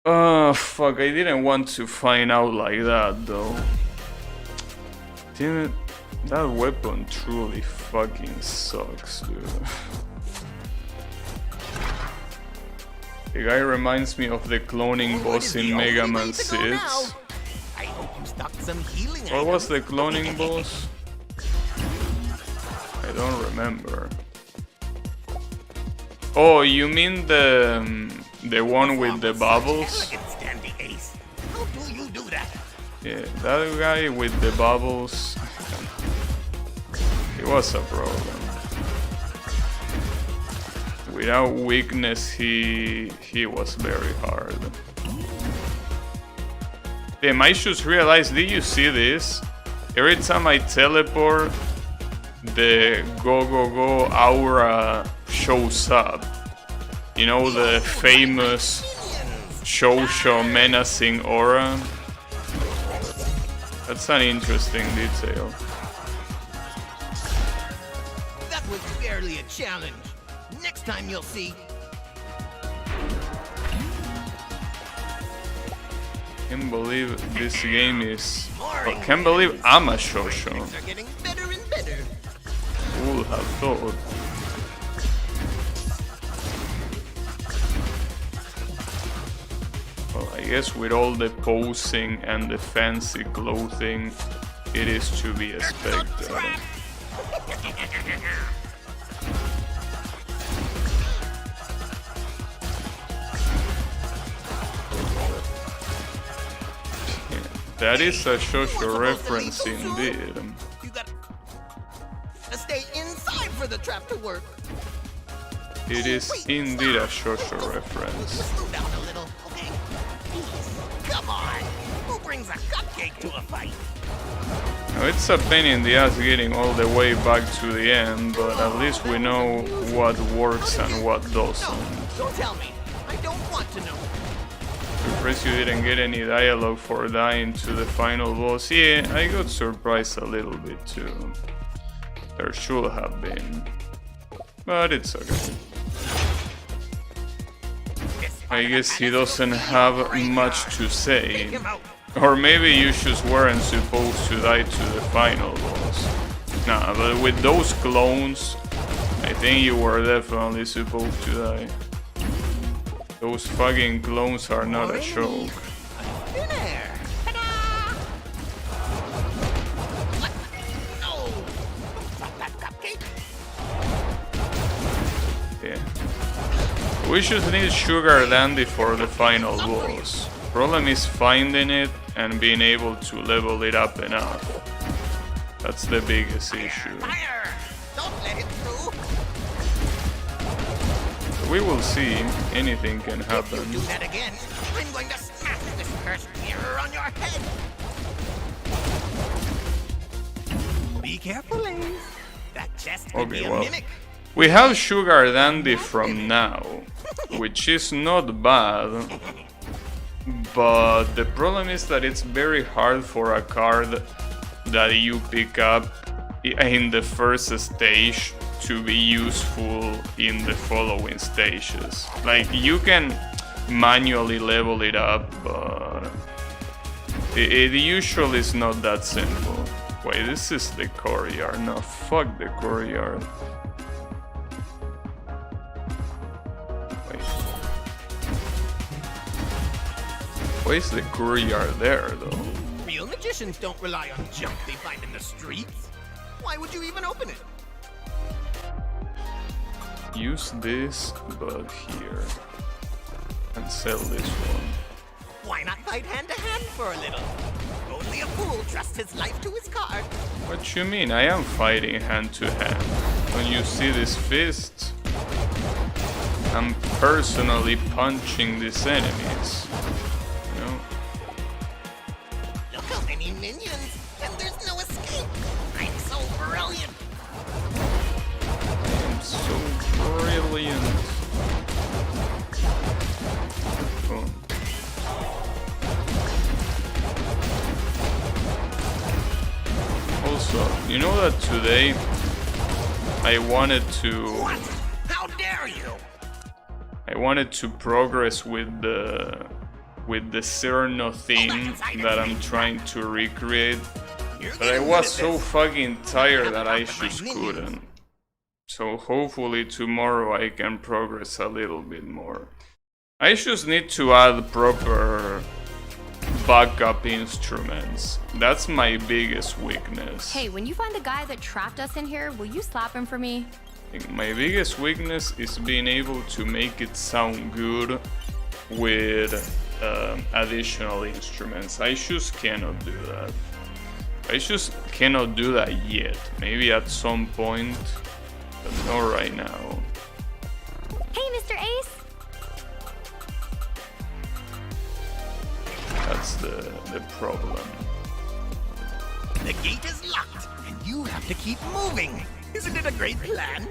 Fuck, I didn't want to find out like that though. Damn it, that weapon truly fucking sucks, dude. The guy reminds me of the cloning boss in Mega Man 6. I hope you stocked some healing. What was the cloning boss? I don't remember. Oh, you mean the one with the bubbles? How do you do that? Yeah, that guy with the bubbles. It was a problem. Without weakness, he was very hard. Damn, I just realized, did you see this? Every time I teleport, the go go go aura shows up. You know, the famous Shosho menacing aura? That's an interesting detail. That was barely a challenge. Next time you'll see. Can't believe this game is... Oh, can't believe I'm a Shosho. Are getting better and better. Who would have thought? Well, I guess with all the posing and the fancy clothing, it is to be expected. That is a Shosho reference indeed. You got to stay inside for the trap to work. It is indeed a Shosho reference. Slow down a little, okay? Come on! Who brings a cupcake to a fight? Now, it's a pain in the ass getting all the way back to the end, but at least we know what works and what doesn't. No, don't tell me. I don't want to know. Surprised you didn't get any dialogue for dying to the final boss. Yeah, I got surprised a little bit too. There should have been. But it's okay. I guess he doesn't have much to say. Or maybe you just weren't supposed to die to the final boss. Nah, but with those clones, I think you were definitely supposed to die. Those fucking clones are not a joke. Yeah. We just need sugar dandy for the final boss. Problem is finding it and being able to level it up enough. That's the biggest issue. Don't let it through. We will see. Anything can happen. If you do that again, I'm going to smash this cursed mirror on your head. Be careful, Ace. That chest could be a mimic. We have Sugar Dandy from now, which is not bad. But the problem is that it's very hard for a card that you pick up in the first stage to be useful in the following stages. Like, you can manually level it up, but it usually is not that simple. Wait, this is the courtyard. No, fuck the courtyard. Wait. Why is the courtyard there, though? Real magicians don't rely on junk they find in the streets. Why would you even open it? Use this, but here. And sell this one. Why not fight hand to hand for a little? Only a fool trusts his life to his card. What you mean? I am fighting hand to hand. When you see this fist, I'm personally punching these enemies. You know? Look how many minions, and there's no escape. I'm so brilliant. I'm so brilliant. Oh. Also, you know that today I wanted to... What? How dare you? I wanted to progress with the with the Cerno theme that I'm trying to recreate. But I was so fucking tired that I just couldn't. So hopefully tomorrow I can progress a little bit more. I just need to add proper backup instruments. That's my biggest weakness. Hey, when you find the guy that trapped us in here, will you slap him for me? My biggest weakness is being able to make it sound good with additional instruments. I just cannot do that. I just cannot do that yet. Maybe at some point, but not right now. Hey, Mr. Ace! That's the problem. The gate is locked, and you have to keep moving. Isn't it a great plan?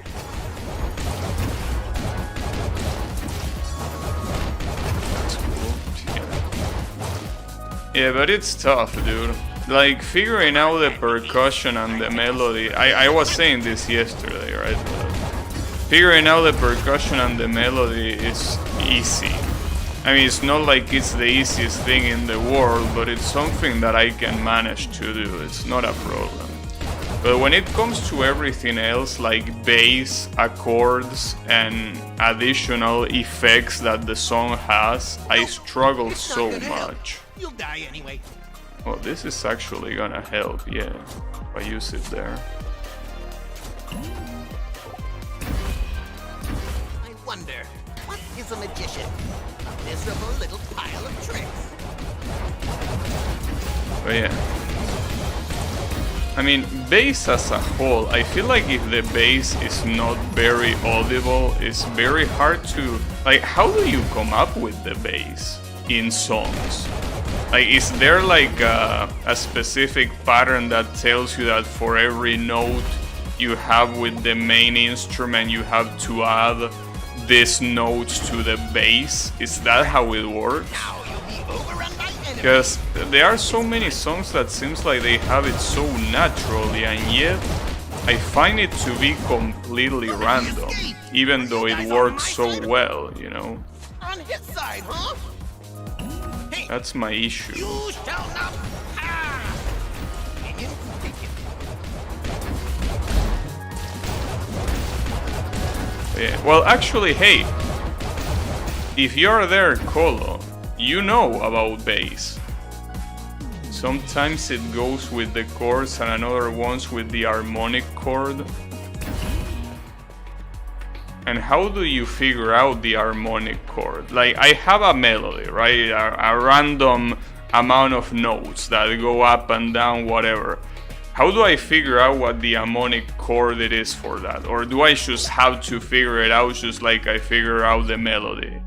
That's cool. Yeah, but it's tough, dude. Like, figuring out the percussion and the melody. I was saying this yesterday, right? Figuring out the percussion and the melody is easy. I mean, it's not like it's the easiest thing in the world, but it's something that I can manage to do. It's not a problem. But when it comes to everything else, like bass, accords, and additional effects that the song has, I struggle so much. You'll die anyway. Well, this is actually gonna help, yeah, if I use it there. I wonder, what is a magician? A miserable little pile of tricks. But yeah. I mean, bass as a whole, I feel like if the bass is not very audible, it's very hard to... Like, how do you come up with the bass in songs? Like, is there like a specific pattern that tells you that for every note you have with the main instrument you have to add this note to the bass? Is that how it works? Now you'll be overrun by enemies. Because there are so many songs that seems like they have it so naturally, and yet I find it to be completely random, even though it works so well, you know? On his side, huh? Hey, That's my issue. you shall not pass. Minion, take it. Yeah. Well, actually, hey, if you're there, Colo, you know about bass. Sometimes it goes with the chords and another ones with the harmonic chord. And how do you figure out the harmonic chord? Like, I have a melody, right? A random amount of notes that go up and down, whatever. How do I figure out what the harmonic chord it is for that? Or do I just have to figure it out just like I figure out the melody?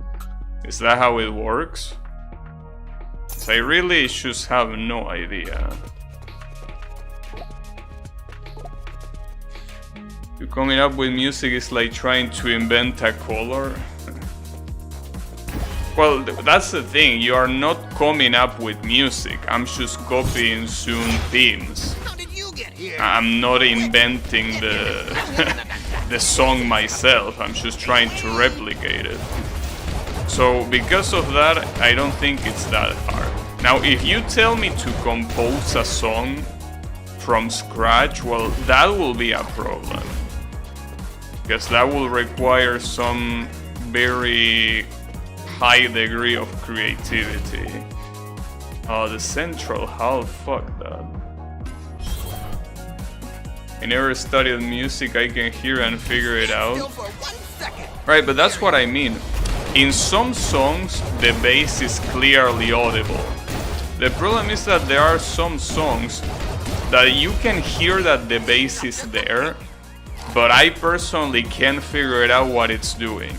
Is that how it works? 'Cause I really just have no idea. Coming up with music is like trying to invent a color. Well, that's the thing, you are not coming up with music. I'm just copying Zoom themes. How did you get here? I'm not inventing the song myself. I'm just trying to replicate it. So because of that, I don't think it's that hard. Now, if you tell me to compose a song from scratch, well, that will be a problem. Because that will require some very high degree of creativity. Oh, the central half, fuck that. I never studied music, I can hear and figure it out. Still for 1 second. Right, but that's what I mean. In some songs, the bass is clearly audible. The problem is that there are some songs that you can hear that the bass is there, but I personally can't figure it out what it's doing.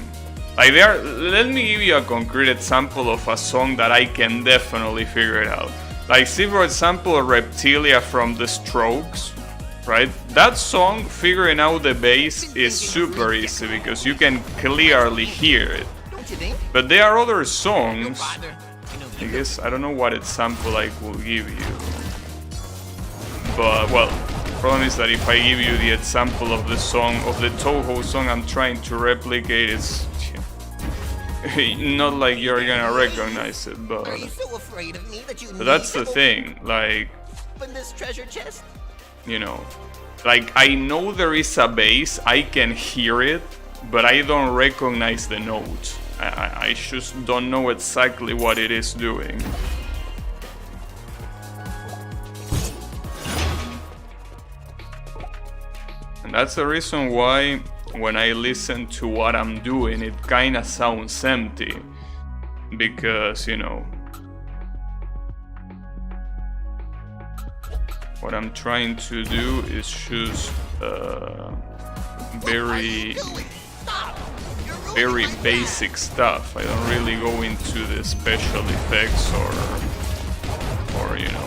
Like let me give you a concrete example of a song that I can definitely figure it out. Like, see for example Reptilia from The Strokes, right? That song, figuring out the bass is super easy because you can clearly hear it. Don't you think? But there are other No songs, bother. I guess, I don't know what example I will give you. But, well, problem is that if I give you the example of the song, of the Toho song I'm trying to replicate, it's... Not like you're gonna recognize it, but Are you so afraid of me that you that's need the to thing. Like, open this treasure chest? you know, like I know there is a bass, I can hear it, but I don't recognize the notes. I just don't know exactly what it is doing. And that's the reason why when I listen to what I'm doing, it kinda sounds empty. Because, you know, what I'm trying to do is just very basic stuff. I don't really go into the special effects or you know,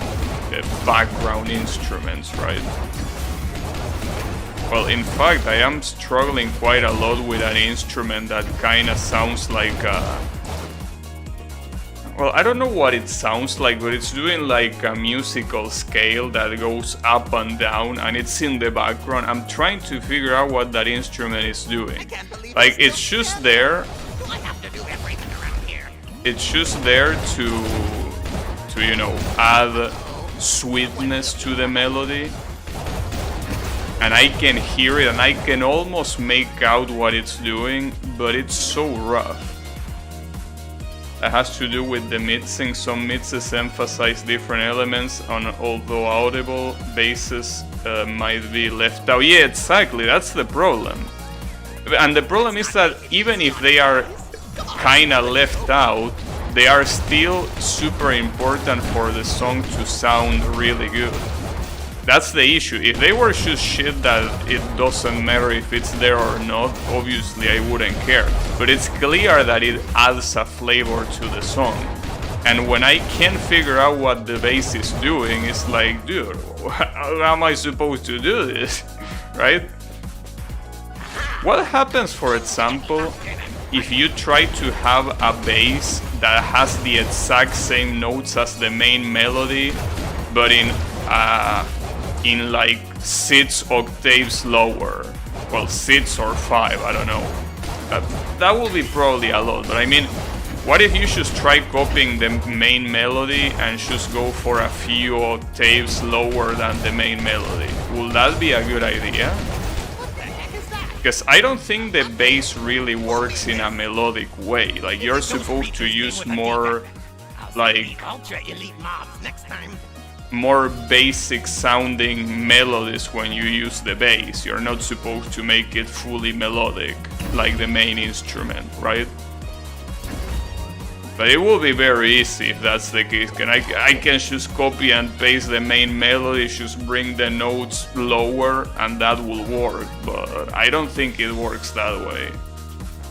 the background instruments, right? Well, in fact, I am struggling quite a lot with an instrument that kinda sounds like well, I don't know what it sounds like, but it's doing like a musical scale that goes up and down, and it's in the background. I'm trying to figure out what that instrument is doing. Like, it's just there. Do I have to do everything around here? It's just there to you know, add sweetness to the melody. And I can hear it, and I can almost make out what it's doing, but it's so rough. It has to do with the mixing. Some mixes emphasize different elements, although audible basses might be left out. Yeah, exactly, that's the problem. And the problem is that even if they are kinda left out, they are still super important for the song to sound really good. That's the issue. If they were just shit that it doesn't matter if it's there or not, obviously I wouldn't care. But it's clear that it adds a flavor to the song. And when I can't figure out what the bass is doing, it's like, dude, how am I supposed to do this? Right? What happens, for example, if you try to have a bass that has the exact same notes as the main melody, but in like 6 octaves lower? Well, 6 or 5, I don't know. That will be probably a lot, but I mean, what if you just try copying the main melody and just go for a few octaves lower than the main melody? Will that be a good idea? Because I don't think the bass really works in a melodic way. Like, you're supposed to use more, like, Ultra elite mobs next time. more basic sounding melodies when you use the bass. You're not supposed to make it fully melodic like the main instrument, right? But it will be very easy if that's the case. I can just copy and paste the main melody, just bring the notes lower, and that will work. But I don't think it works that way.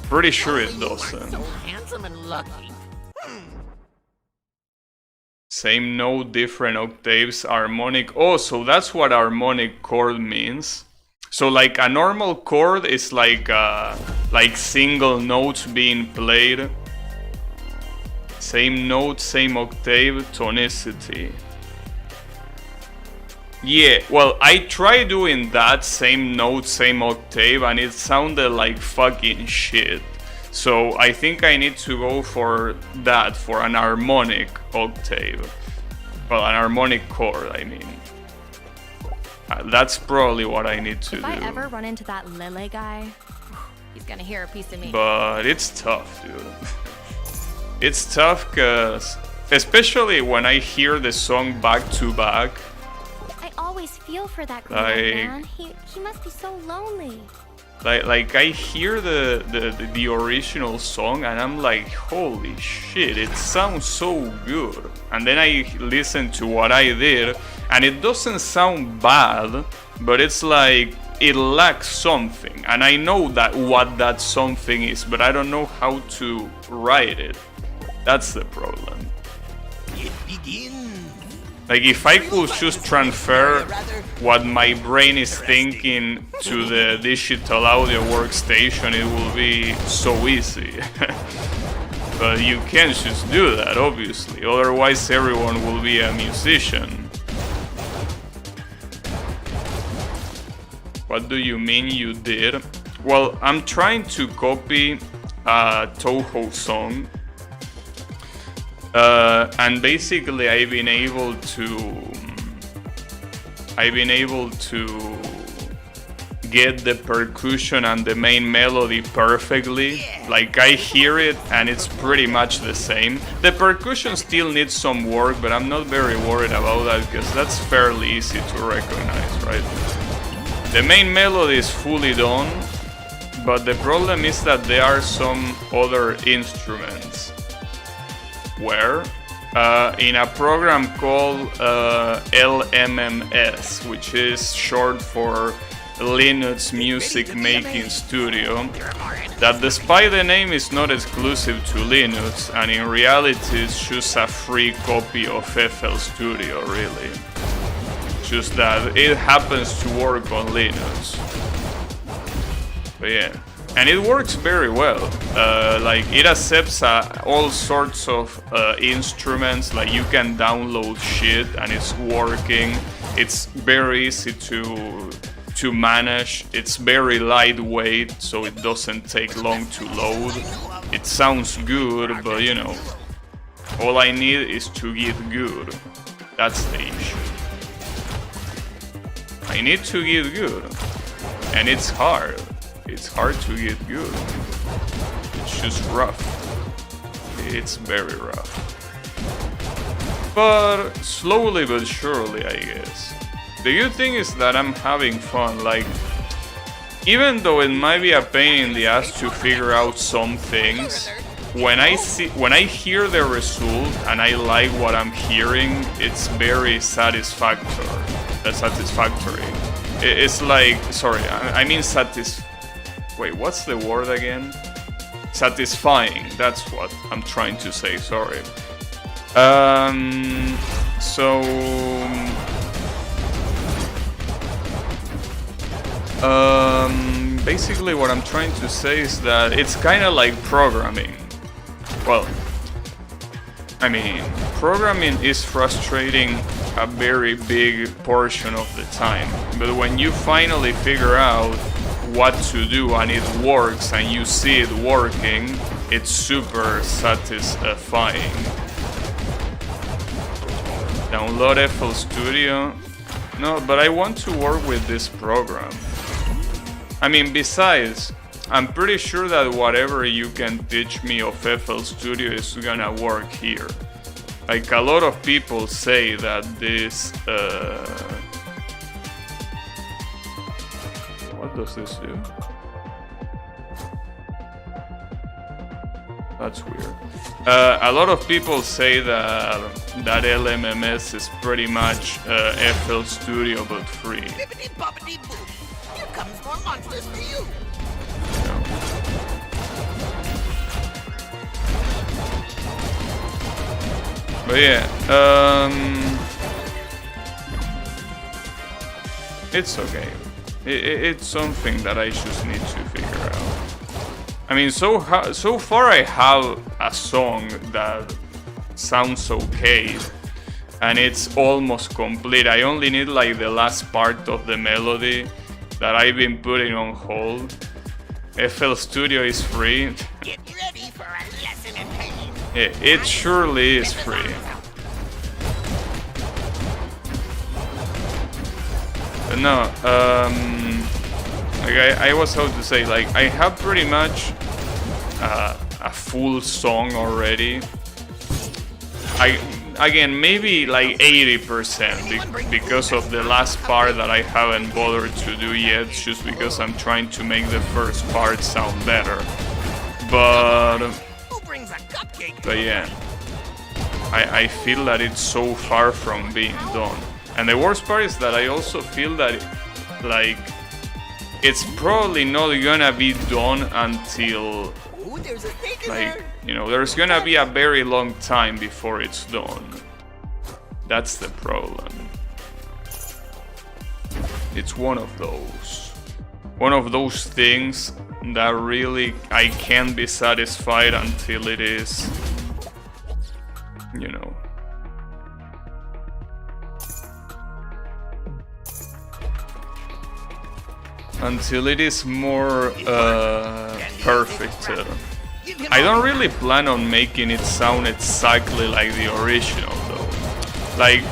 Pretty sure it doesn't. So handsome and lucky. Same note, different octaves, harmonic. Oh, so that's what harmonic chord means. So like a normal chord is like single notes being played. Same note, same octave, tonicity. Yeah, well, I tried doing that, same note, same octave, and it sounded like fucking shit. So I think I need to go for that, for an harmonic octave. Well, an harmonic chord, I mean. That's probably what I need to do. If I ever run into that Lele guy, he's gonna hear a piece of me. But it's tough, dude. It's tough because, especially when I hear the song back to back. I always feel for that man. He must be so lonely. Like I hear the original song and I'm like, holy shit, it sounds so good. And then I listen to what I did and it doesn't sound bad, but it's like it lacks something. And I know that what that something is, but I don't know how to write it. That's the problem. It begins. Like, if I could just transfer what my brain is thinking to the digital audio workstation, it will be so easy. But you can't just do that, obviously, otherwise everyone will be a musician. What do you mean you did? Well, I'm trying to copy a Toho song. And basically I've been able to get the percussion and the main melody perfectly. Like, I hear it and it's pretty much the same. The percussion still needs some work, but I'm not very worried about that because that's fairly easy to recognize, right? The main melody is fully done, but the problem is that there are some other instruments where in a program called LMMS, which is short for Linux Music Making Studio, that despite the name is not exclusive to Linux, and in reality it's just a free copy of FL Studio, really. Just that it happens to work on Linux. But yeah, and it works very well. Like, it accepts all sorts of instruments. Like, you can download shit and it's working. It's very easy to manage. It's very lightweight, so it doesn't take long to load. It sounds good, but you know, all I need is to get good. That's the issue. I need to get good, and it's hard. It's hard to get good. It's just rough. It's very rough. But slowly but surely, I guess. The good thing is that I'm having fun. Like, even though it might be a pain in the ass to figure out some things, when I hear the result and I like what I'm hearing, it's very satisfactory. It's like, sorry, I mean wait, what's the word again? Satisfying, that's what I'm trying to say, sorry. Basically what I'm trying to say is that it's kind of like programming. Well, I mean, programming is frustrating a very big portion of the time, but when you finally figure out what to do and it works and you see it working, it's super satisfying. Download FL Studio. No, but I want to work with this program. I mean, besides, I'm pretty sure that whatever you can teach me of FL Studio is gonna work here. Like, a lot of people say that this... What does this do? That's weird. A lot of people say that LMMS is pretty much FL Studio but free. Bippity-boppity-boo. Here comes more monsters for you. But yeah, it's okay. It's something that I just need to figure out. I mean, so far I have a song that sounds okay, and it's almost complete. I only need like the last part of the melody that I've been putting on hold. FL Studio is free. Get ready for a lesson in pain. It surely is free. But no, like I was about to say, like, I have pretty much a full song already. Again, maybe like 80% because of the last part that I haven't bothered to do yet, just because I'm trying to make the first part sound better. But yeah, I feel that it's so far from being done. And the worst part is that I also feel that like it's probably not gonna be done until, like, you know, there's gonna be a very long time before it's done. That's the problem. It's one of those things that really I can't be satisfied until it is, you know. Until it is more perfect. I don't really plan on making it sound exactly like the original though. Like,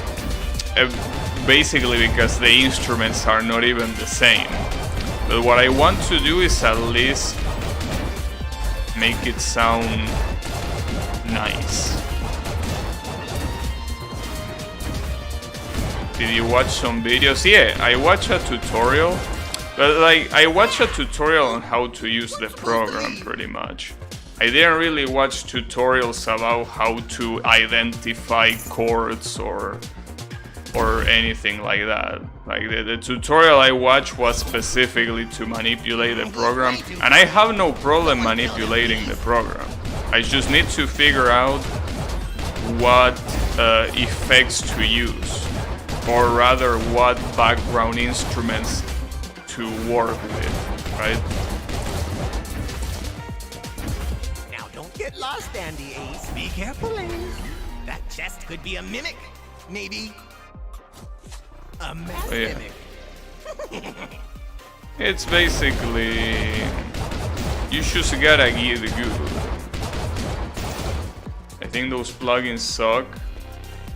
basically because the instruments are not even the same. But what I want to do is at least make it sound nice. Did you watch some videos? Yeah, I watched a tutorial. But like, I watched a tutorial on how to use the program pretty much. I didn't really watch tutorials about how to identify chords or anything like that. Like the tutorial I watched was specifically to manipulate the program, and I have no problem manipulating the program. I just need to figure out what effects to use, or rather what background instruments to work with, right? Now don't get lost, Andy Ace. Be careful, Ace. That chest could be a mimic. Maybe a math mimic. It's basically, you just gotta get good. I think those plugins suck.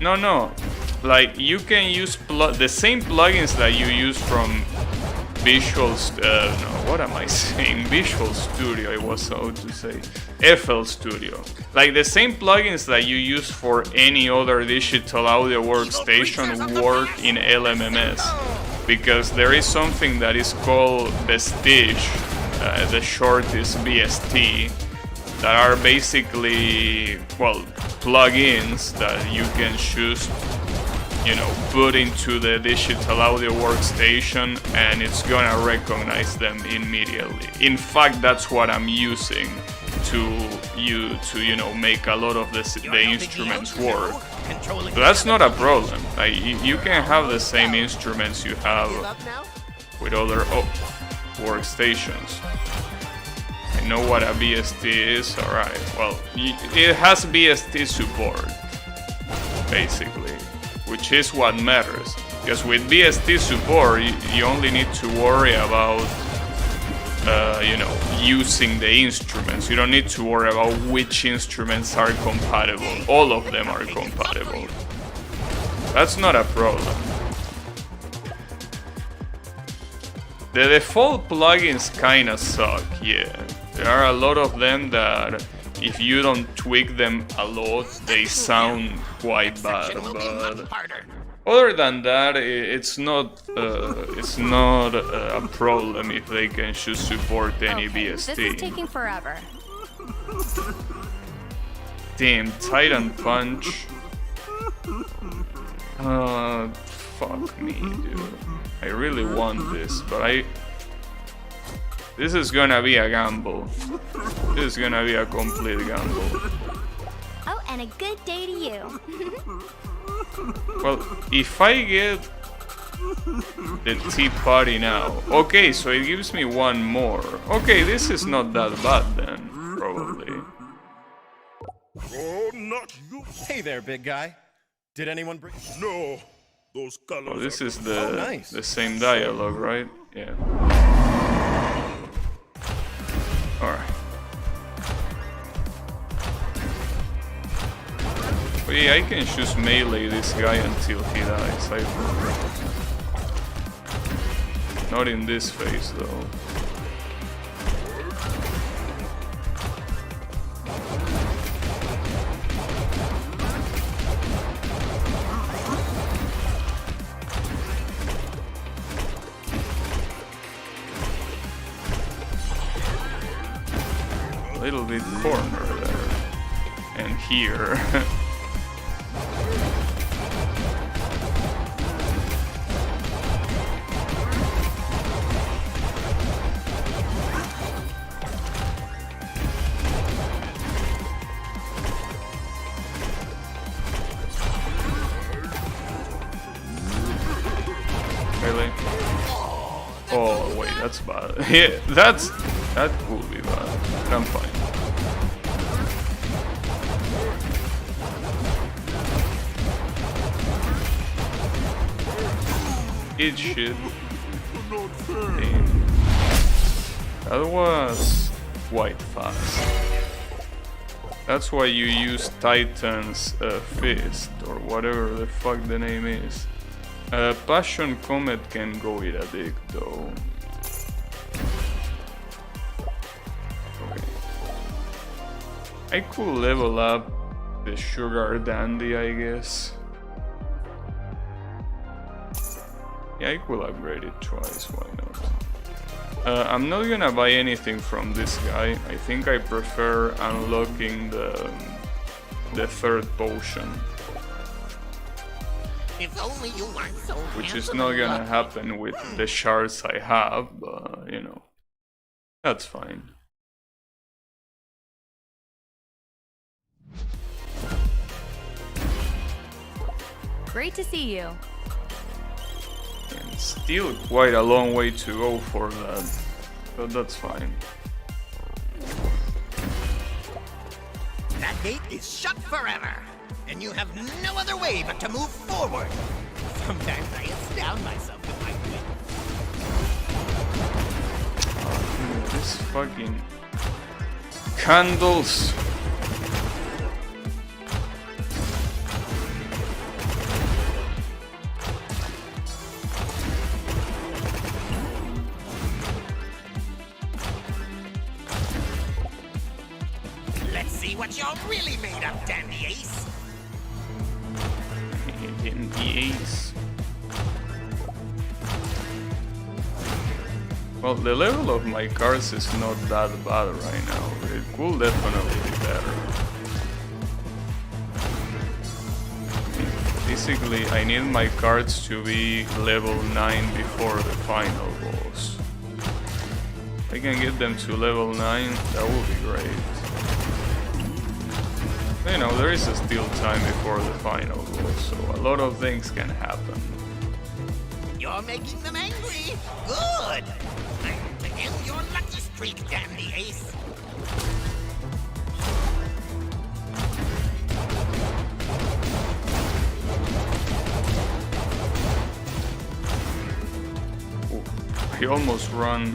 No. Like, you can use the same plugins that you use from Visual Studio, I was about to say. FL Studio. Like, the same plugins that you use for any other digital audio workstation work in LMMS. Because there is something that is called Vestige, the short is VST, that are basically, well, plugins that you can choose, you know, put into the digital audio workstation, and it's gonna recognize them immediately. In fact, that's what I'm using to you know, make a lot of the instruments work. So that's not a problem. Like, you can have the same instruments you have with other workstations. I know what a VST is, alright. Well, it has VST support, basically, which is what matters. Because with VST support, you only need to worry about, you know, using the instruments. You don't need to worry about which instruments are compatible. All of them are compatible. That's not a problem. The default plugins kinda suck, yeah. There are a lot of them that, if you don't tweak them a lot, they sound quite bad. But other than that, it's not a problem if they can just support any VST. This is taking forever. Damn, Titan Punch. Fuck me, dude. I really want this, but this is gonna be a gamble. This is gonna be a complete gamble. Oh, and a good day to you. Well, if I get the Tea Party now... Okay, so it gives me one more. Okay, this is not that bad then, probably. Oh, not you. Hey there, big guy. Did anyone bring... No. Those colors. Oh, this is nice. the same dialogue, right? Yeah. Alright. But yeah, I can just melee this guy until he dies. Not in this phase, though. A little bit corner there. And here. Really? Oh wait, that's bad. Yeah, that could be bad. I'm fine. Eat shit. Damn. That was quite fast. That's why you use Titan's Fist, or whatever the fuck the name is. Passion Comet can go eat a dick though. Okay. I could level up the Sugar Dandy, I guess. Yeah, I could upgrade it twice, why not? I'm not gonna buy anything from this guy. I think I prefer unlocking the third potion. If only you weren't so Which is handsome not and gonna lucky. happen with the shards I have, but you know, that's fine. Great to see you. And still quite a long way to go for that, but that's fine. That gate is shut forever, and you have no other way but to move forward. Sometimes I astound myself with my wit. Dude, this fucking candles. Let's see what you're really made of, Dandy Ace. In the ace. Well, the level of my cards is not that bad right now. It could definitely be better. Basically, I need my cards to be level 9 before the final boss. If I can get them to level 9, that would be great. You know, there is still time before the final boss, so a lot of things can happen. You're making them angry. Good. Time to end your lucky streak, Dandy Ace. Ooh, I almost run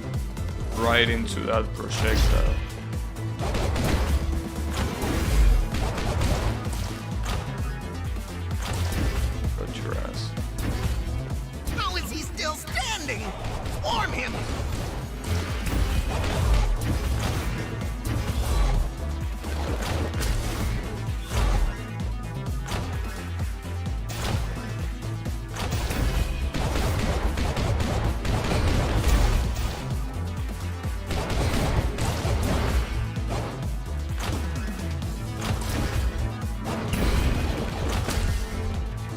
right into that projectile. Got your ass. How is he still standing? Warm him.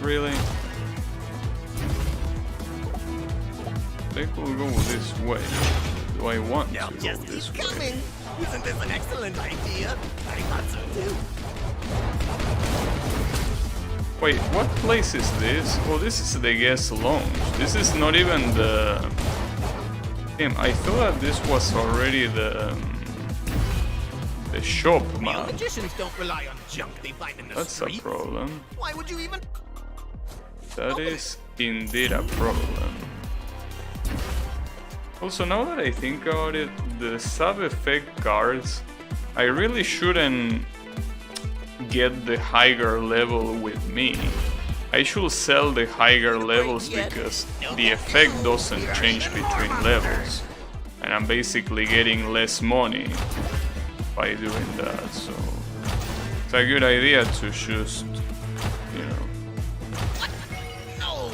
Really? They could go this way. Do I want They'll to go just this keep way? coming. Isn't this an excellent idea? I thought so too. Wait, what place is this? Oh, this is the guest lounge. This is not even the... Damn, I thought that this was already the shop Real map. magicians don't rely on junk they find in the That's a streets. problem. Why would you even? That is indeed a problem. Also, now that I think about it, the sub-effect cards, I really shouldn't get the higher level with me. I should sell the higher levels because the effect doesn't change between levels. And I'm basically getting less money by doing that, so... It's a good idea to just, you know... No.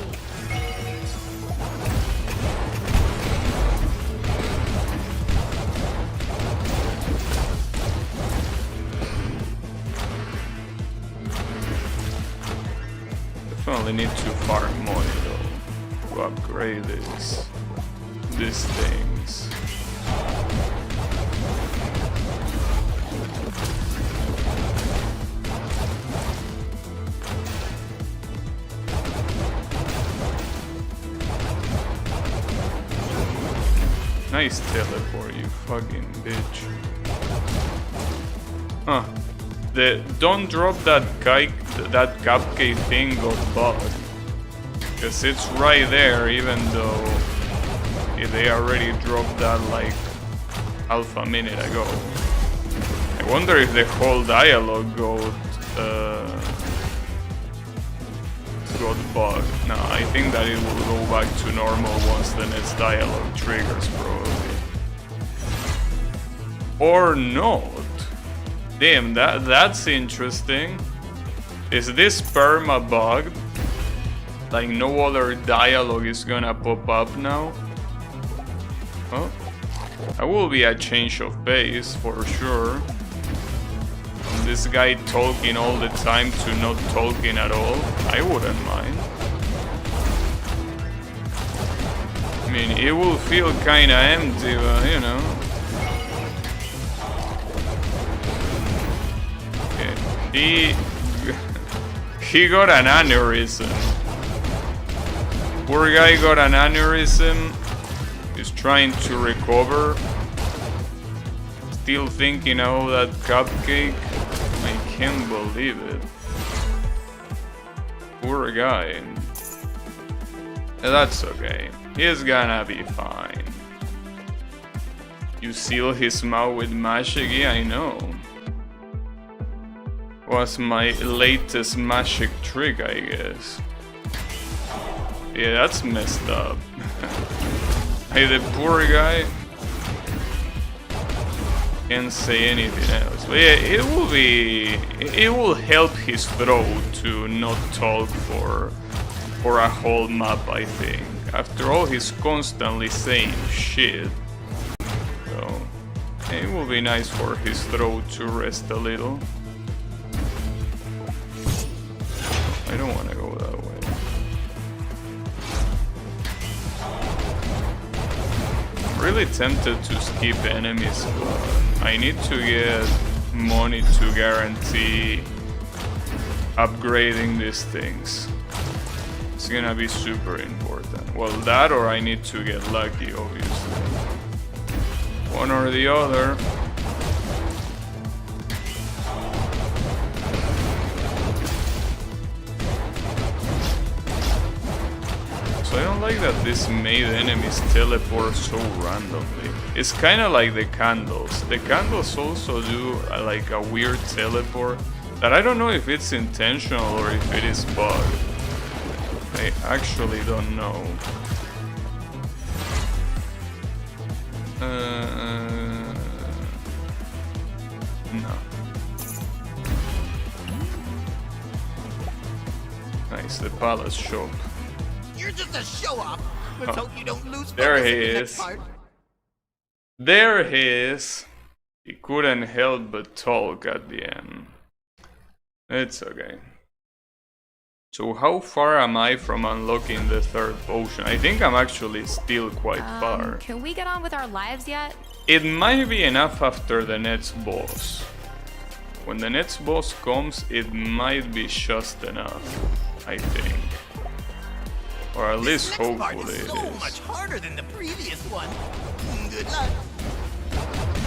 Definitely need to farm money though to upgrade these things. Nice teleport, you fucking bitch. Huh. The don't drop that cupcake thing got bugged. Because it's right there, even though they already dropped that like half a minute ago. I I wonder if the whole dialogue got bugged. No, I think that it will go back to normal once the next dialogue triggers, probably. Or not. Damn, that's interesting. Is this perma bugged? Like no other dialogue is gonna pop up now? Oh, that will be a change of pace for sure. From this guy talking all the time to not talking at all, I wouldn't mind. I mean, it will feel kinda empty, but you know. Okay. He got an aneurysm. Poor guy got an aneurysm. He's trying to recover. Still thinking of that cupcake. I can't believe it. Poor guy. That's okay. He's gonna be fine. You seal his mouth with magic? Yeah, I know. Was my latest magic trick, I guess. Yeah, that's messed up. Hey, the poor guy can't say anything else. But yeah, it will help his throat to not talk for a whole map, I think. After all, he's constantly saying shit. So it will be nice for his throat to rest a little. I don't want to go that way. I'm really tempted to skip enemies, but I need to get money to guarantee upgrading these things. It's gonna be super important. Well, that or I need to get lucky, obviously. One or the other. So I don't like that this made enemies teleport so randomly. It's kind of like the candles. The candles also do like a weird teleport that I don't know if it's intentional or if it is bugged. I actually don't know. No. Nice, the palace shop. You're just a show-off. Let's hope you don't lose There focus he in the is. next part. There he is. He couldn't help but talk at the end. It's okay. So how far am I from unlocking the third potion? I think I'm actually still quite far. Can we get on with our lives yet? It might be enough after the next boss. When the next boss comes, it might be just enough, I think. Or at least This next part hopefully is it so is. much harder than the previous one. Good luck.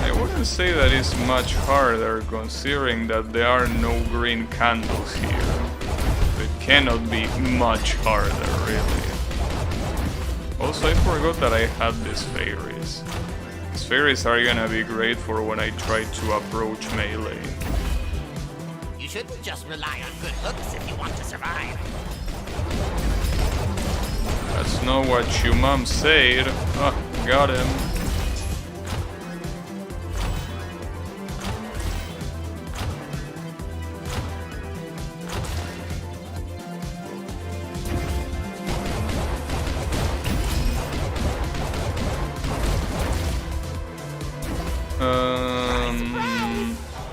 I wouldn't say that it's much harder considering that there are no green candles here. It cannot be much harder, really. Also, I forgot that I had these fairies. These fairies are gonna be great for when I try to approach melee. You shouldn't just rely on good looks if you want to survive. That's not what your mom said. Ah, got him.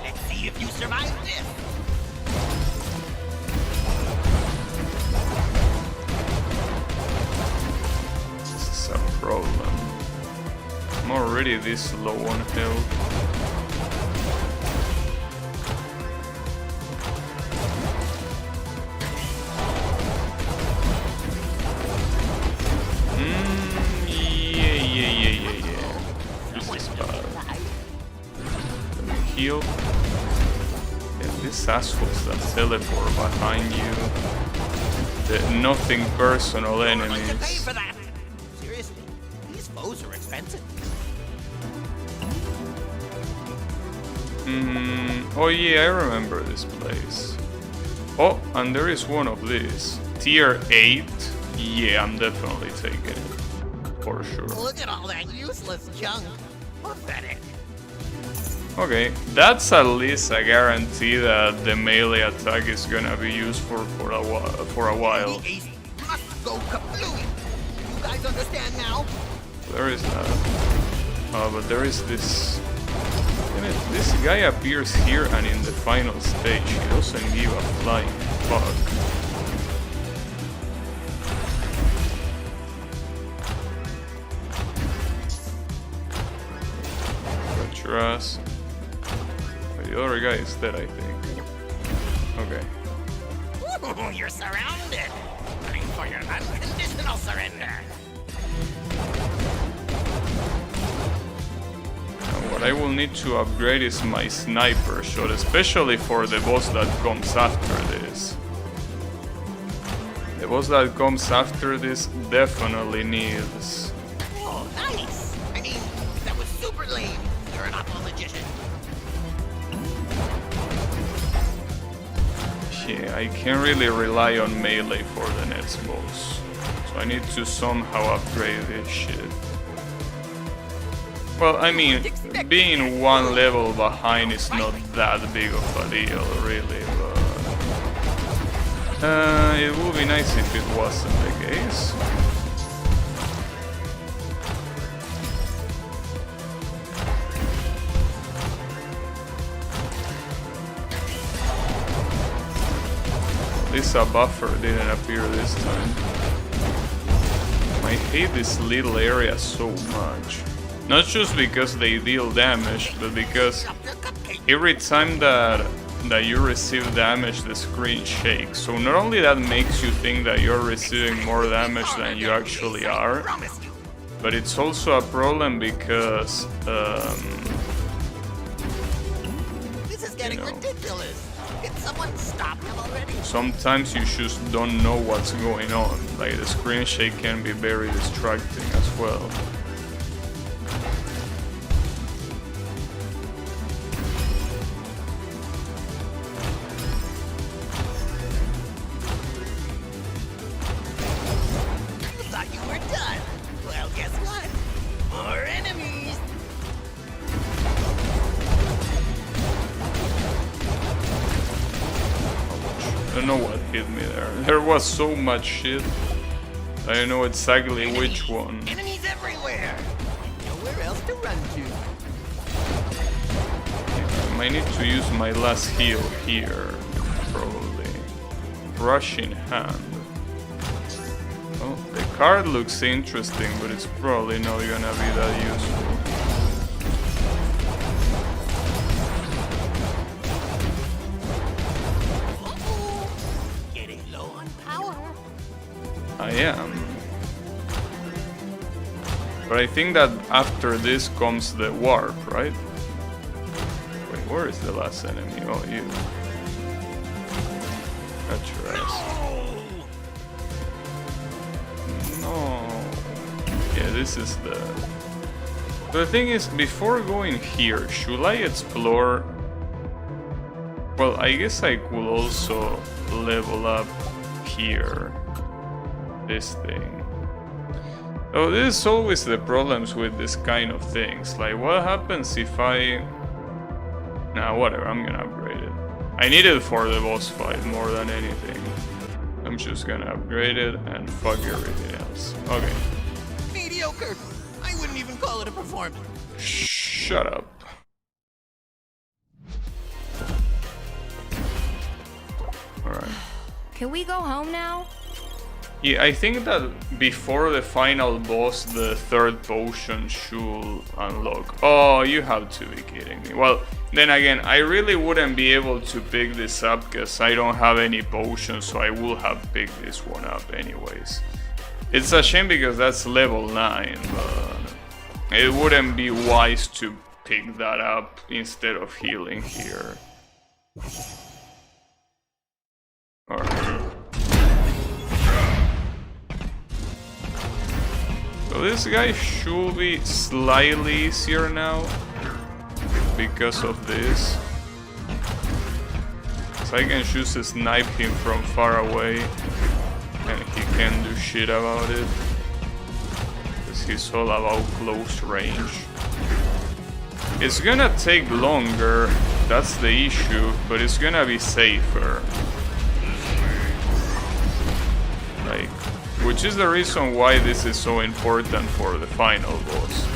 Let's see if you survive this. This is a problem. I'm already this low on health. Yeah. This is bad. Let me heal. Yeah, these assholes that teleport behind you. The nothing personal You're going to pay enemies. for that. Seriously, these foes are expensive. Oh yeah, I remember this place. Oh, and there is one of these. Tier 8? Yeah, I'm definitely taking it. For sure. Look at all that useless junk. Pathetic. Okay, that's at least a guarantee that the melee attack is gonna be used for a while. The ace must go kablooey. You guys understand now? There is that. But there is this. Damn it, this guy appears here and in the final stage he doesn't give a flying fuck. Got your ass. Wait, the other guy is dead, I think. Okay. Ooh, you're surrounded. Ready for your unconditional surrender. What I will need to upgrade is my sniper shot, especially for the boss that comes after this. The boss that comes after this definitely needs. Oh, nice. I mean, that was super lame. You're an awful magician. Yeah, I can't really rely on melee for the next boss. So I need to somehow upgrade this shit. Well, I mean, being one level behind is not that big of a deal, really, but... it would be nice if it wasn't the case. At least a buffer didn't appear this time. I hate this little area so much. Not just because they deal damage, but because every time that you receive damage, the screen shakes. So not only that makes you think that you're receiving more damage than you actually are, but it's also a problem because, This is getting ridiculous. Can someone stop him already? sometimes you just don't know what's going on. Like the screen shake can be very distracting as well. Thought you were done. Well, guess what? More enemies. I don't know what hit me there. There was so much shit. I don't know exactly which one. Enemies everywhere. Nowhere else to run to. I might need to use my last heal here, probably. Rushing hand. Oh, the card looks interesting, but it's probably not gonna be that useful. Uh-oh. Getting low on power. I am. But I think that after this comes the warp, right? Wait, where is the last enemy? Oh, you. Got your ass. No. Yeah, this is the... The thing is, before going here, should I explore... Well, I guess I could also level up here. This thing. Oh, this is always the problems with this kind of things. Like, what happens if I... Nah, whatever, I'm gonna upgrade it. I need it for the boss fight more than anything. I'm just gonna upgrade it and fuck everything else. Okay. Mediocre. I wouldn't even call it a performance. Shut up. Alright. Can we go home now? Yeah, I think that before the final boss, the third potion should unlock. Oh, you have to be kidding me. Well, then again, I really wouldn't be able to pick this up because I don't have any potions, so I would have picked this one up anyways. It's a shame because that's level 9, but it wouldn't be wise to pick that up instead of healing here. Alright. So this guy should be slightly easier now. because of this. So I can choose to snipe him from far away, and he can't do shit about it. Because he's all about close range. It's gonna take longer, that's the issue, but it's gonna be safer. Like, which is the reason why this is so important for the final boss.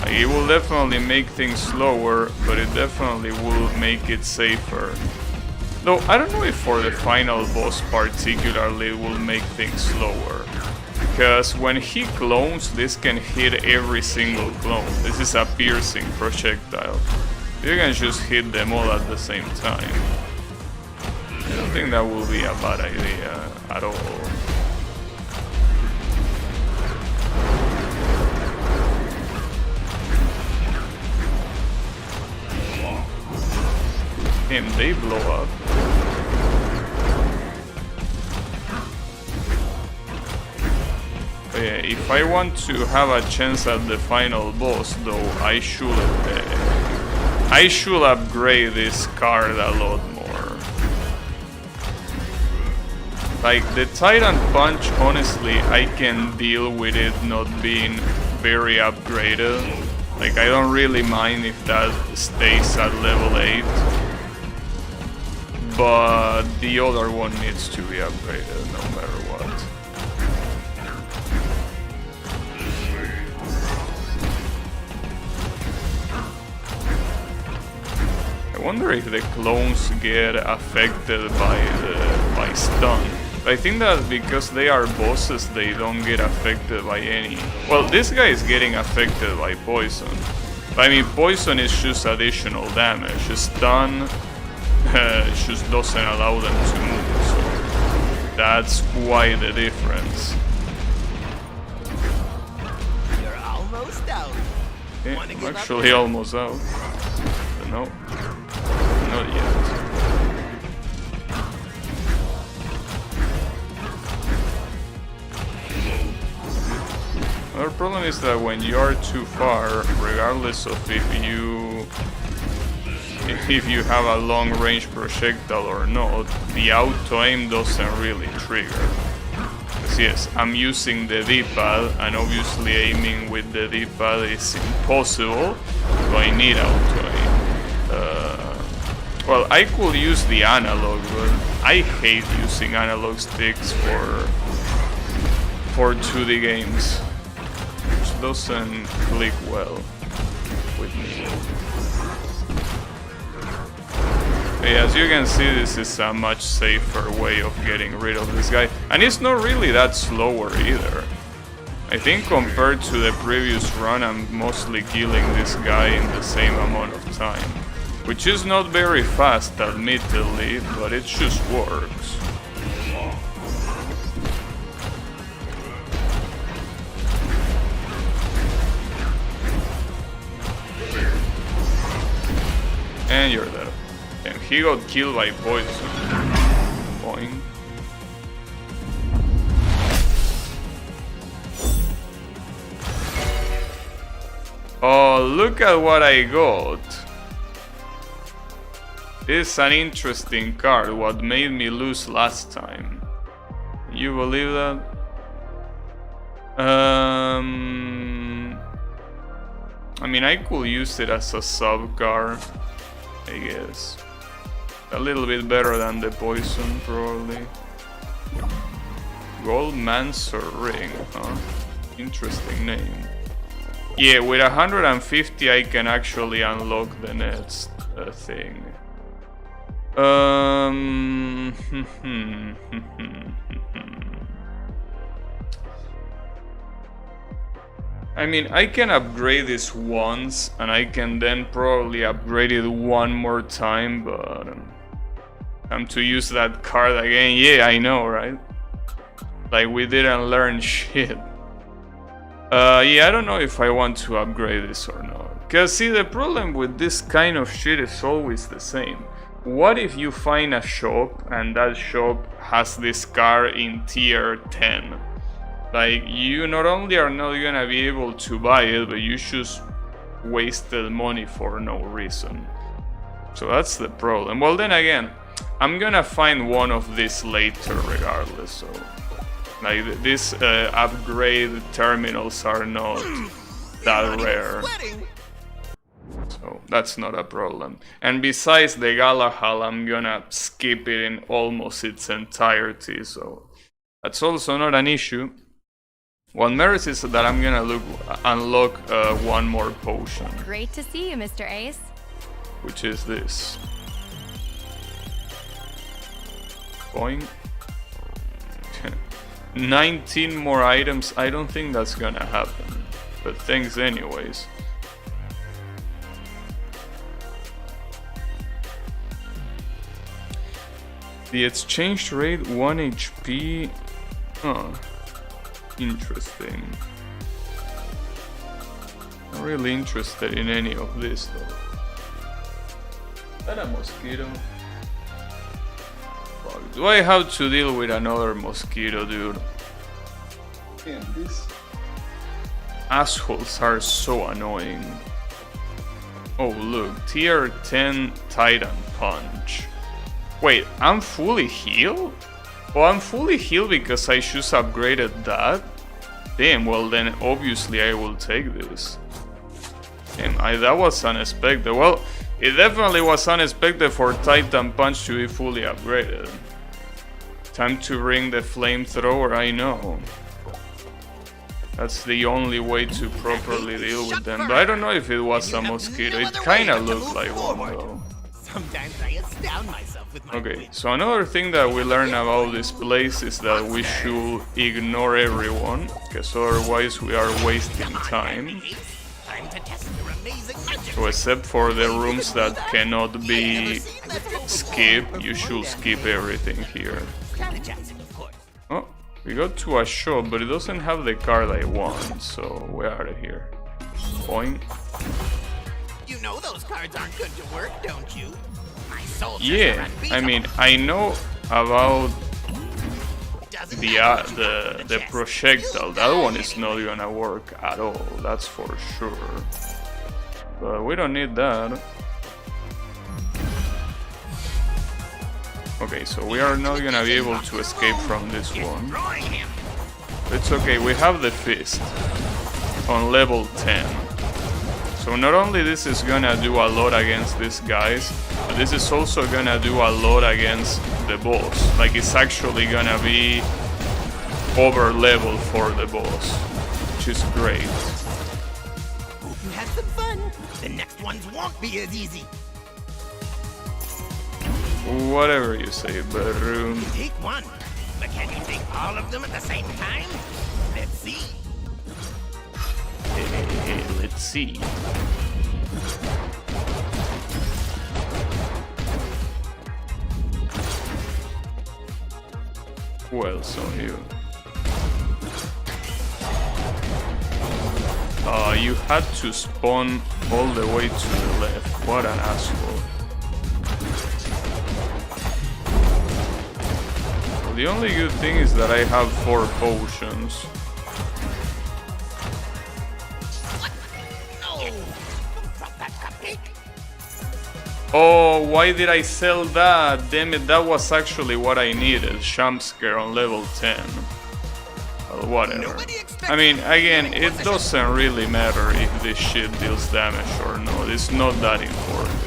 Like, it will definitely make things slower, but it definitely will make it safer. Though, I don't know if for the final boss particularly it will make things slower. Because when he clones, this can hit every single clone. This is a piercing projectile. You can just hit them all at the same time. I don't think that will be a bad idea at all. Damn, they blow up. But yeah, if I want to have a chance at the final boss, though, I should upgrade this card a lot more. Like, the Titan Punch, honestly, I can deal with it not being very upgraded. Like, I don't really mind if that stays at level 8. But the other one needs to be upgraded no matter what. I wonder if the clones get affected by stun. I think that because they are bosses, they don't get affected by any... Well, this guy is getting affected by poison. I mean, poison is just additional damage. Stun just doesn't allow them to move, so that's quite the difference. You're almost out. Okay, I'm actually almost out. But no, not yet. Another problem is that when you are too far, regardless of if you have a long range projectile or not, the auto aim doesn't really trigger. Because yes, I'm using the D-pad, and obviously aiming with the D-pad is impossible, so I need auto aim. Well, I could use the analog, but I hate using analog sticks for 2D games. Which doesn't click well with me. Okay, as you can see, this is a much safer way of getting rid of this guy. And it's not really that slower either. I think compared to the previous run, I'm mostly killing this guy in the same amount of time. Which is not very fast, admittedly, but it just works. And you're dead. And he got killed by poison. Boing. Oh, look at what I got. This is an interesting card, what made me lose last time. Can you believe that? I mean, I could use it as a sub card, I guess. A little bit better than the poison, probably. Gold Mancer Ring, huh? Interesting name. Yeah, with 150 I can actually unlock the next thing. I mean, I can upgrade this once, and I can then probably upgrade it one more time, but I'm to use that card again. Yeah, I know, right? Like, we didn't learn shit. Yeah, I don't know if I want to upgrade this or not. Because, see, the problem with this kind of shit is always the same. What if you find a shop, and that shop has this card in tier 10? Like, you not only are not gonna be able to buy it, but you just wasted money for no reason. So that's the problem. Well, then again, I'm gonna find one of these later regardless, so... Like, these upgrade terminals are not that rare. So that's not a problem. And besides the Galahal, I'm gonna skip it in almost its entirety, so that's also not an issue. What matters is that I'm gonna unlock one more potion. Great to see you, Mr. Ace. Which is this. Boing. 19 more items. I don't think that's gonna happen, but thanks anyways. The exchange rate 1 HP. Huh. Interesting. Not really interested in any of this though. Is that a mosquito? Fuck. Do I have to deal with another mosquito, dude? Man, these assholes are so annoying. Oh look, tier 10 Titan Punch. Wait, I'm fully healed? Oh, I'm fully healed because I just upgraded that? Damn, well then obviously I will take this. Damn, that was unexpected. Well, it definitely was unexpected for Titan Punch to be fully upgraded. Time to bring the flamethrower, I know. That's the only way to properly deal with them. But I don't know if it was a mosquito. It kinda looked like one though. Sometimes I astound myself with my Okay, so another thing that we learn about this place is that we should ignore everyone, because otherwise we are wasting time. So except for the rooms that cannot be skipped, you should skip everything here. Oh, we got to a shop, but it doesn't have the card I want, so we're out of here. Point. You know those cards aren't good to work, don't you? My soldiers Yeah, I mean, I know about the projectile. That one is not gonna work at all, that's for sure. But we don't need that. Okay, so we are not gonna be able to escape from this one. It's okay, we have the fist on level 10. So not only this is gonna do a lot against these guys, but this is also gonna do a lot against the boss. Like, it's actually gonna be over level for the boss, which is great. Hope you had some fun. The next ones won't be as easy. Whatever you say, but Take one, but can you take all of them at the same time? Let's see. let's see. Who else on you? You had to spawn all the way to the left. What an asshole. Well, the only good thing is that I have 4 potions. Oh, why did I sell that? Damn it, that was actually what I needed. Jump scare on level 10. Well, whatever. I mean, again, it doesn't really matter if this shit deals damage or not. It's not that important.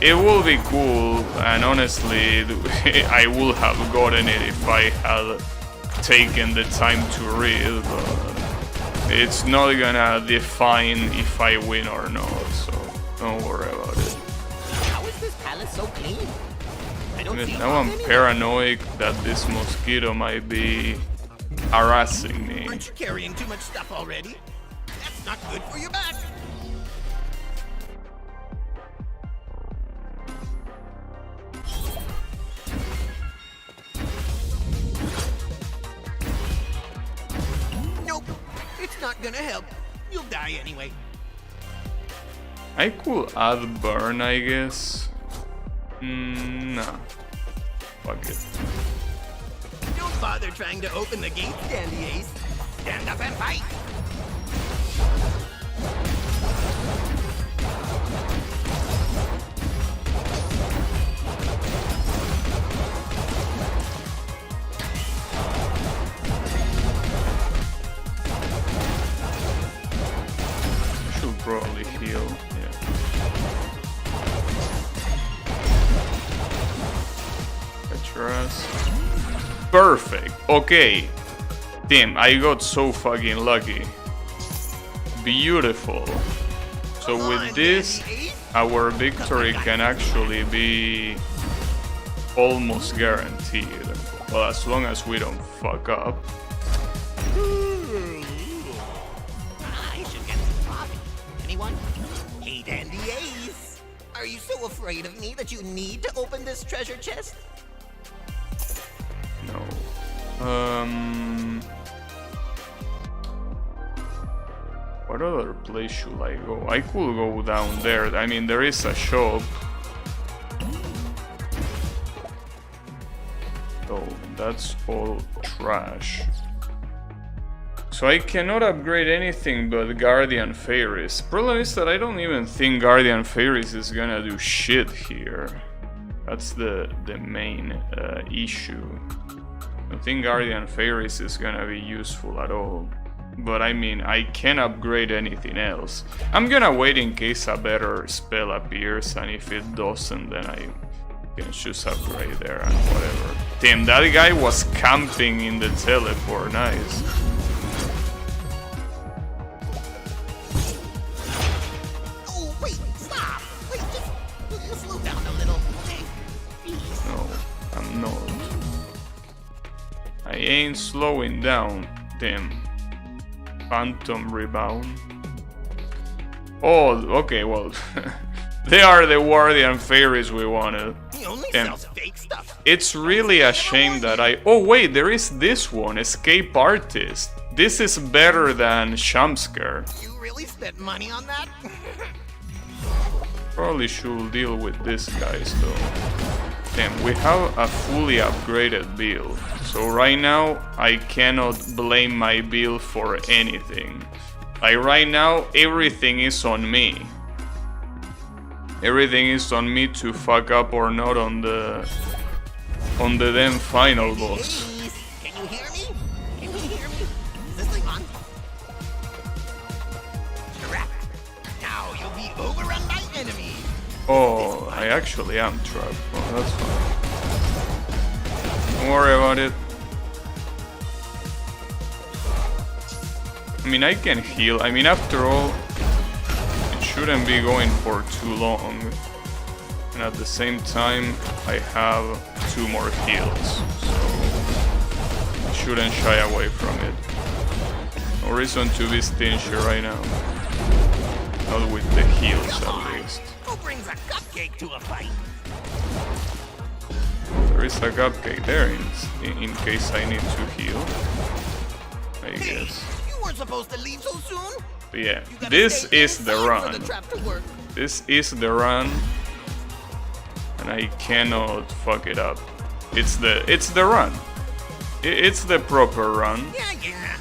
It will be cool, and honestly, I would have gotten it if I had taken the time to read, but it's not gonna define if I win or not, so don't worry about it. How is this palace so clean? I don't see Now I'm paranoid that this mosquito might be harassing me. Aren't you carrying too much stuff already? That's not good for your back. Nope, it's not gonna help. You'll die anyway. I could add burn, I guess. Nah. Fuck it. Don't bother trying to open the gate, Dandy Ace. Stand up and fight. Perfect. Okay. Damn, I got so fucking lucky. Beautiful. So with this, our victory can actually be almost guaranteed. Well, as long as we don't fuck up. I should get some coffee. Anyone? Hey, Dandy Ace. Are you so afraid of me that you need to open this treasure chest? No. What other place should I go? I could go down there. I mean, there is a shop. So that's all trash. So I cannot upgrade anything but Guardian Fairies. Problem is that I don't even think Guardian Fairies is gonna do shit here. That's the main issue. I don't think Guardian Fairies is gonna be useful at all. But I mean, I can upgrade anything else. I'm gonna wait in case a better spell appears, and if it doesn't, then I can just upgrade there and whatever. Damn, that guy was camping in the teleport, nice. Oh, wait, stop! Wait, just slow down a little, okay? Please. No, I'm not. I ain't slowing down. Damn. Phantom Rebound. Oh, okay, well. They are the Guardian Fairies we wanted. He only Damn. sells fake stuff. It's really a shame that I... Oh wait, there is this one, Escape Artist. This is better than Shamskar. You really spent money on that? Probably should deal with these guys though. Damn, we have a fully upgraded build. So right now, I cannot blame my build for anything. Like right now, everything is on me. Everything is on me to fuck up or not on the damn final boss. Please, can you hear me? Can you hear me? Is this thing on? Correct. Now you'll be overrun by enemies. Oh, I actually am trapped. Oh, that's fine. Don't worry about it. I mean, I can heal. I mean, after all, it shouldn't be going for too long. And at the same time, I have 2 more heals. So, I shouldn't shy away from it. No reason to be stingy right now. Not with the heals, at least. Who brings a cupcake to a fight? There is a cupcake there in case I need to heal, I guess. You weren't supposed to leave so soon. But yeah, You gotta this stay is the inside run. for the trap to work. This is the run, and I cannot fuck it up. It's the run. It's the proper run. Yeah.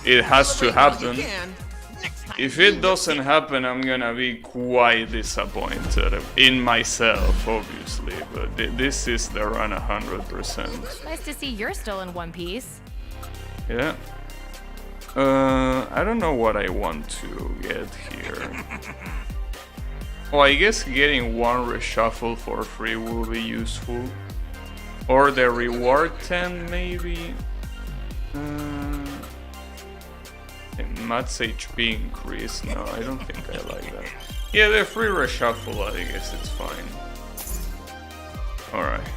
It has to Celebrate while you happen. can. Next time If you it doesn't happen, I'm gonna be quite disappointed in myself, obviously. But this is the run 100%. Nice to see you're still in one piece. Yeah. I don't know what I want to get here. Oh, I guess getting 1 reshuffle for free will be useful. Or the reward 10, maybe? Matt's HP increase. No, I don't think I like that. Yeah, the free reshuffle, I guess it's fine. Alright.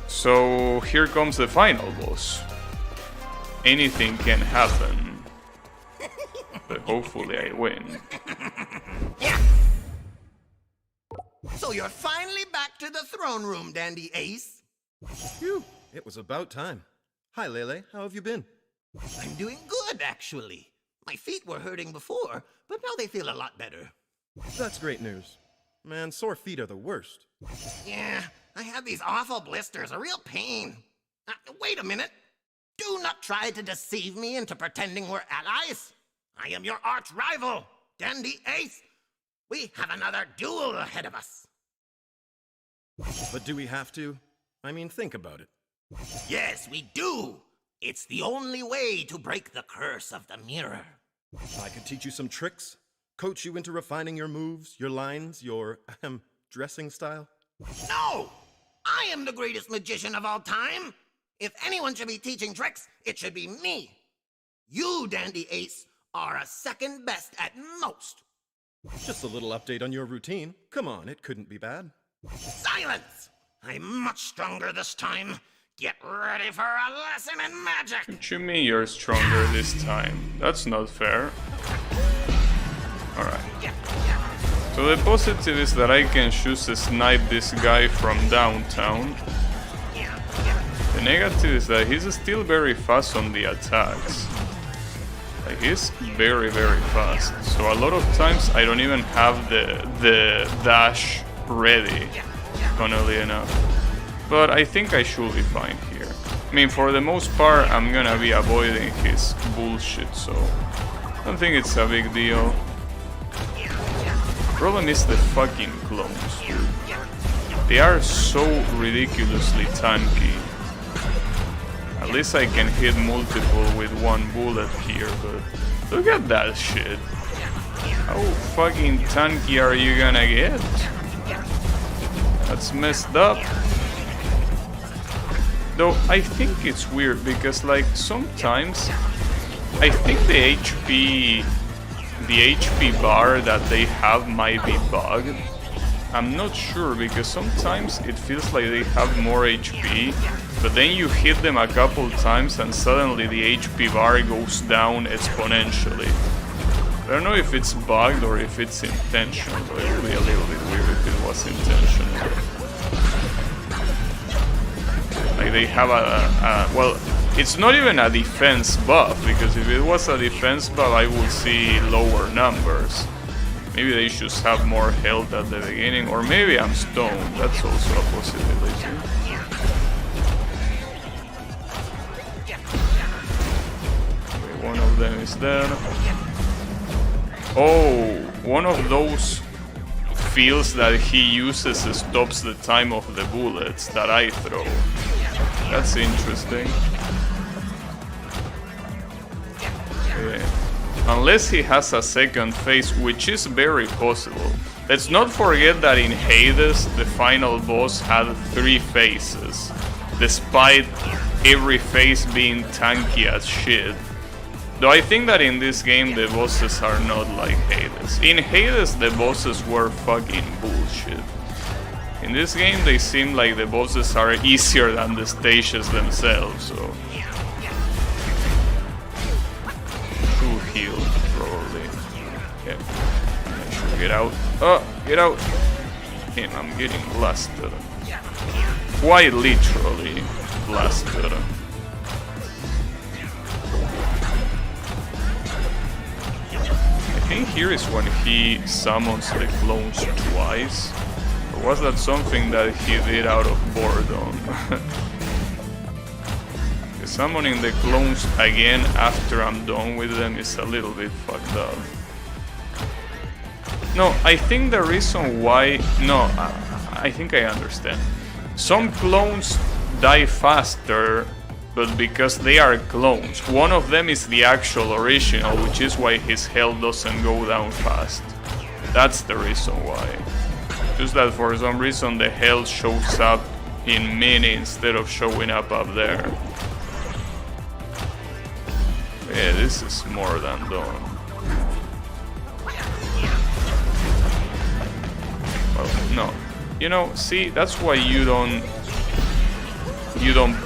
So, here comes the final boss. Anything can happen. But hopefully I win. So you're finally back to the throne room, Dandy Ace. Phew, it was about time. Hi, Lele, how have you been? I'm doing good, actually. My feet were hurting before, but now they feel a lot better. That's great news. Man, sore feet are the worst. Yeah, I have these awful blisters, a real pain. Wait a minute. Do not try to deceive me into pretending we're allies. I am your arch rival, Dandy Ace. We have another duel ahead of us. But do we have to? I mean, think about it. Yes, we do. It's the only way to break the curse of the mirror. I could teach you some tricks, coach you into refining your moves, your lines, your dressing style. No! I am the greatest magician of all time. If anyone should be teaching tricks, it should be me. You, Dandy Ace, are a second best at most. Just a little update on your routine. Come on, it couldn't be bad. Silence! I'm much stronger this time. Get ready for a lesson in magic! What you mean you're stronger this time? That's not fair. Alright. So the positive is that I can choose to snipe this guy from downtown. The negative is that he's still very fast on the attacks. Like, he's very fast. So a lot of times I don't even have the dash ready, funnily enough. But I think I should be fine here. I mean, for the most part, I'm gonna be avoiding his bullshit, so I don't think it's a big deal. Problem is the fucking clones, dude. They are so ridiculously tanky. At least I can hit multiple with one bullet here, but look at that shit. How fucking tanky are you gonna get? That's messed up. Though I think it's weird because, like, sometimes I think the HP bar that they have might be bugged. I'm not sure because sometimes it feels like they have more HP, but then you hit them a couple times and suddenly the HP bar goes down exponentially. I don't know if it's bugged or if it's intentional, but it would be a little bit weird if it was intentional. Like, they have well, it's not even a defense buff, because if it was a defense buff I would see lower numbers. Maybe they should have more health at the beginning, or maybe I'm stoned, that's also a possibility. Okay, one of them is dead. Oh, one of those fields that he uses stops the time of the bullets that I throw. That's interesting. Okay. Unless he has a second phase, which is very possible. Let's not forget that in Hades, the final boss had 3 phases, despite every phase being tanky as shit. Though I think that in this game the bosses are not like Hades. In Hades the bosses were fucking bullshit. In this game they seem like the bosses are easier than the stages themselves, so... True heal, probably. Okay. I should get out. Oh, get out! Damn, I'm getting blasted. Quite literally blasted. I think here is when he summons the clones twice. Or was that something that he did out of boredom? Summoning the clones again after I'm done with them is a little bit fucked up. No, I think the reason why... No, I think I understand. Some clones die faster, but because they are clones. One of them is the actual original, which is why his health doesn't go down fast. That's the reason why. Just that for some reason the health shows up in mini instead of showing up there. Yeah, this is more than done. Well, no. You know, see, that's why you don't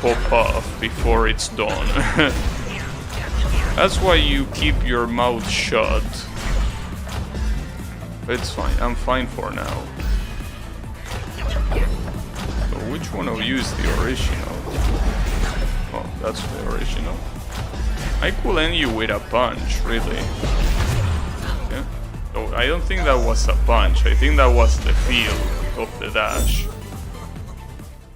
pop off before it's done. That's why you keep your mouth shut. It's fine, I'm fine for now. So which one of you is the original? Oh, that's the original. I could end you with a punch, really. Yeah. So I don't think that was a punch, I think that was the feel of the dash.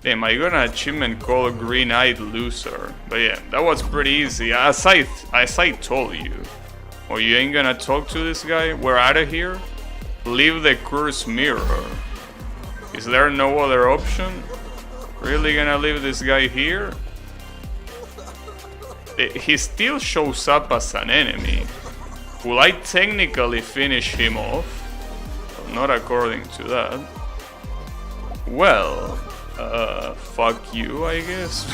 Damn, I got an achievement called Green-Eyed Loser. But yeah, that was pretty easy, as I told you. Oh, you ain't gonna talk to this guy? We're out of here? Leave the cursed mirror. Is there no other option? Really gonna leave this guy here? He still shows up as an enemy. Will I technically finish him off? Well, not according to that. Well, fuck you, I guess.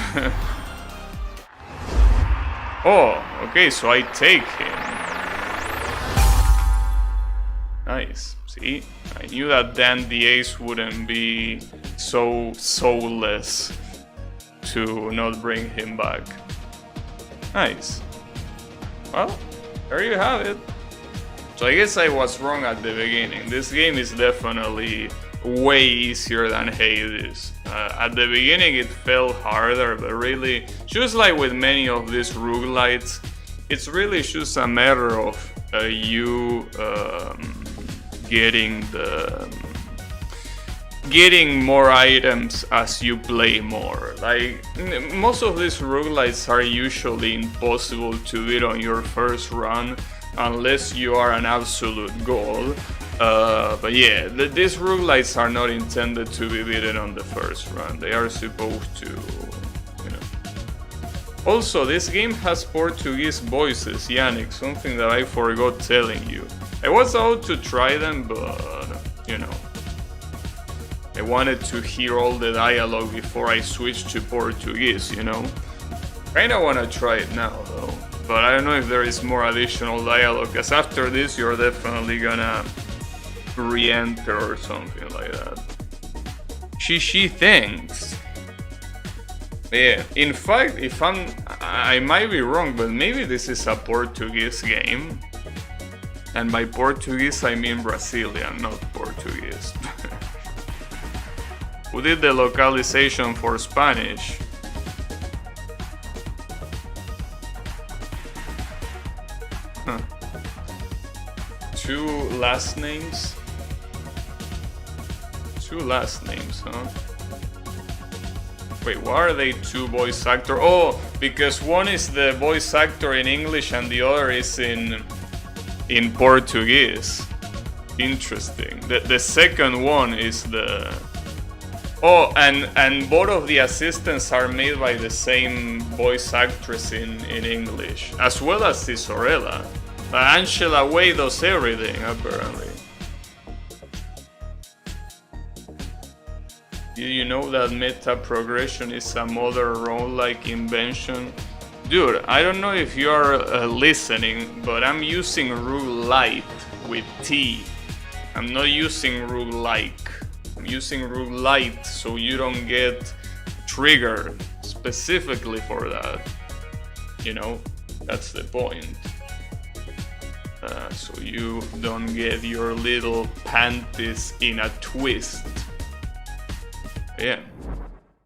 Oh, okay, so I take him. Nice. See? I knew that then the ace wouldn't be so soulless to not bring him back. Nice. Well, there you have it. So I guess I was wrong at the beginning. This game is definitely way easier than Hades. At the beginning it felt harder, but really, just like with many of these roguelites, it's really just a matter of you getting more items as you play more. Like, most of these roguelites are usually impossible to beat on your first run, unless you are an absolute gold. But yeah, these roguelites are not intended to be beaten on the first run. They are supposed to, you know. Also, this game has Portuguese voices, Yannick, something that I forgot telling you. I was out to try them, but, you know, I wanted to hear all the dialogue before I switched to Portuguese, you know. Kinda wanna try it now, though. But I don't know if there is more additional dialogue, because after this you're definitely gonna re-enter or something like that. She thinks. Yeah, in fact, I might be wrong, but maybe this is a Portuguese game. And by Portuguese I mean Brazilian, not Portuguese. Who did the localization for Spanish? Huh. 2 last names? 2 last names, huh? Wait, why are they 2 voice actors? Oh, because one is the voice actor in English and the other is in Portuguese. Interesting. The second one is the... Oh, and both of the assistants are made by the same voice actress in English, as well as Cisorella. Angela Way does everything, apparently. Did you know that meta progression is a modern roguelike invention? Dude, I don't know if you are listening, but I'm using rogue-lite with T. I'm not using rogue-like. I'm using rogue-lite so you don't get triggered specifically for that. You know, that's the point. So you don't get your little panties in a twist. Yeah.